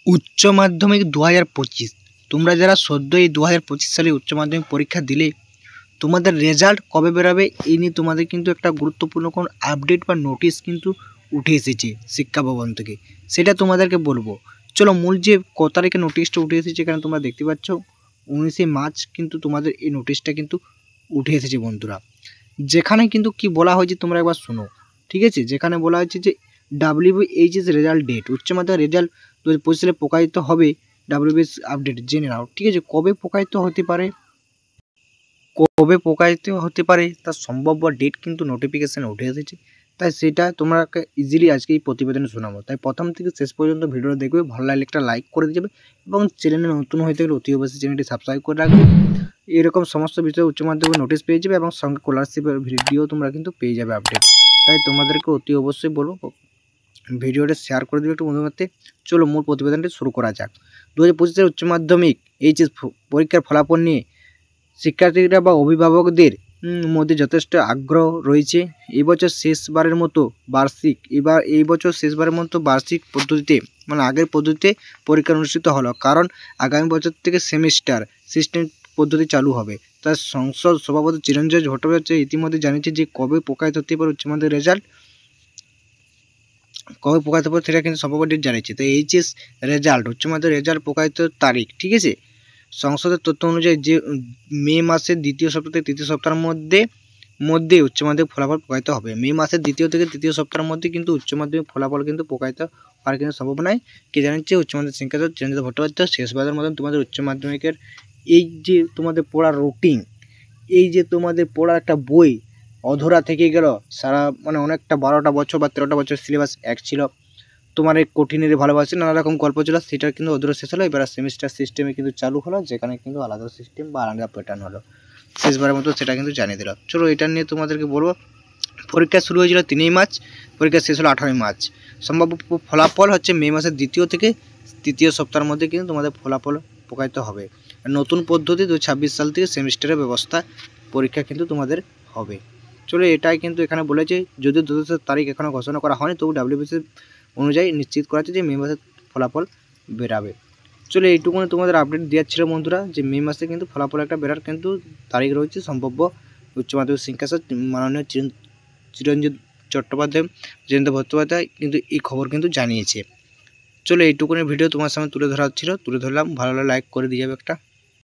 উচ্চ মাধ্যমিক 2025 তোমরা যারা সদ্য এই 2025 সালে উচ্চ মাধ্যমিক পরীক্ষা দিলে তোমাদের রেজাল্ট কবে বেরোবে এই নিয়ে তোমাদের কিন্তু একটা গুরুত্বপূর্ণ কোন আপডেট বা নোটিশ কিন্তু উঠে এসেছে শিক্ষা ভবন থেকে, সেটা তোমাদেরকে বলবো। চলো মূল যে ক তারিখে নোটিশটা উঠে এসেছে এখানে তোমরা দেখতে পাচ্ছ 19শে মার্চ কিন্তু তোমাদের এই নোটিশটা কিন্তু উঠে এসেছে বন্ধুরা। যেখানে কিন্তু কি বলা হয়েছে তোমরা একবার শোনো, ঠিক আছে। যেখানে বলা হয়েছে যে WBHS রেজাল্ট ডেট, উচ্চ মাধ্যমিক রেজাল্ট 2025 সালে প্রকাশিত হবে। WBS আপডেট জেনে নাও, ঠিক আছে। কবে প্রকাশিত হতে পারে তার সম্ভাব্য ডেট কিন্তু নোটিফিকেশানে উঠে এসেছে, তাই সেটা তোমরাকে ইজিলি আজকে এই প্রতিবেদনে শোনাবো। তাই প্রথম থেকে শেষ পর্যন্ত ভিডিওটা দেখবে, ভালো লাগলে একটা লাইক করে দিয়ে যাবে এবং চ্যানেলে নতুন হয়ে থাকলে অতি অবশ্যই চ্যানেলটি সাবস্ক্রাইব করে রাখবে। এরকম সমস্ত বিষয়ে উচ্চ মাধ্যমিক নোটিশ পেয়ে যাবে এবং সঙ্গে স্কলারশিপের ভিডিও তোমরা কিন্তু পেয়ে যাবে আপডেট। তাই তোমাদেরকে অতি অবশ্যই বলবো ভিডিওটা শেয়ার করে দেবে একটু বন্ধুদের মধ্যে। চলো মূল প্রতিবেদনটি শুরু করা যাক। 2025 সালের উচ্চ মাধ্যমিক এইচএস পরীক্ষার ফলাফল নিয়ে শিক্ষার্থীরা বা অভিভাবকদের মধ্যে যথেষ্ট আগ্রহ রয়েছে। এই বছর শেষবারের মতো বার্ষিক পদ্ধতিতে মানে আগের পদ্ধতিতে পরীক্ষা অনুষ্ঠিত হলো, কারণ আগামী বছর থেকে সেমিস্টার সিস্টেম পদ্ধতি চালু হবে। তার সংসদ সভাপতি চিরঞ্জন ভট্টাচার্য ইতিমধ্যে জানিয়েছে যে কবে প্রকাশিত হতে পারে উচ্চ মাধ্যমিক রেজাল্ট, কবে প্রকাশিত হবে সেটা কিন্তু সম্ভাব্য ডেট জানিয়েছে। তো এইচএস রেজাল্ট উচ্চ মাধ্যমিক রেজাল্ট প্রকাশিত তারিখ, ঠিক আছে। সংসদের তথ্য অনুযায়ী যে মে মাসের দ্বিতীয় সপ্তাহ থেকে তৃতীয় সপ্তাহের মধ্যে উচ্চ মাধ্যমিক ফলাফল প্রকাশিত হবে। মে মাসের দ্বিতীয় থেকে তৃতীয় সপ্তাহের মধ্যে কিন্তু উচ্চ মাধ্যমিক ফলাফল কিন্তু প্রকাশিত হওয়ার কিন্তু সম্ভাবনায় কে জানাচ্ছে উচ্চ মাধ্যমিক শিক্ষা চিরঞ্জন ভট্টাচার্য। শেষবারের মতন তোমাদের উচ্চ মাধ্যমিকের এই যে তোমাদের পড়ার রুটিন, এই যে তোমাদের পড়ার একটা বই অধরা থেকে গেল সারা মানে অনেকটা 12টা বছর বা 13টা বছর সিলেবাস এক ছিল, তোমার এই কঠিনের ভালোবাসে নানা রকম গল্প ছিল, সেটা কিন্তু অধরা শেষ হলো। এবার সেমিস্টার সিস্টেমে কিন্তু চালু হলো, যেখানে কিন্তু আলাদা সিস্টেম বা আলাদা প্যাটার্ন হলো। শেষবারের মতো সেটা কিন্তু জানিয়ে দিল। চলো এটা নিয়ে তোমাদেরকে বলবো। পরীক্ষা শুরু হয়েছিল 3 মার্চ, পরীক্ষা শেষ হলো 18 মার্চ। সম্ভাব্য ফলাফল হচ্ছে মে মাসের দ্বিতীয় থেকে তৃতীয় সপ্তাহের মধ্যে কিন্তু তোমাদের ফলাফল প্রকাশিত হবে। নতুন পদ্ধতি 2026 সাল থেকে সেমিস্টারের ব্যবস্থা পরীক্ষা কিন্তু তোমাদের হবে। চলো এটাই কিন্তু এখানে বলেছে, যদিও 2 তারিখ এখনও ঘোষণা করা হয়নি, তবু WBS অনুযায়ী নিশ্চিত করা হচ্ছে যে মে মাসের ফলাফল বেরাবে। চলো এইটুকুনি তোমাদের আপডেট দেওয়ার ছিল বন্ধুরা, যে মে মাসে কিন্তু ফলাফল একটা বেরার কিন্তু তারিখ রয়েছে সম্ভাব্য। উচ্চ মাধ্যমিক শিক্ষা মাননীয় চিরঞ্জন চিরঞ্জন ভট্টোপাধ্যায় কিন্তু এই খবর কিন্তু জানিয়েছে। চলো এইটুকুনি ভিডিও তোমার সামনে তুলে ধরা হচ্ছিল, তুলে ধরলাম। ভালো লাগলে লাইক করে দিয়ে যাবে একটা।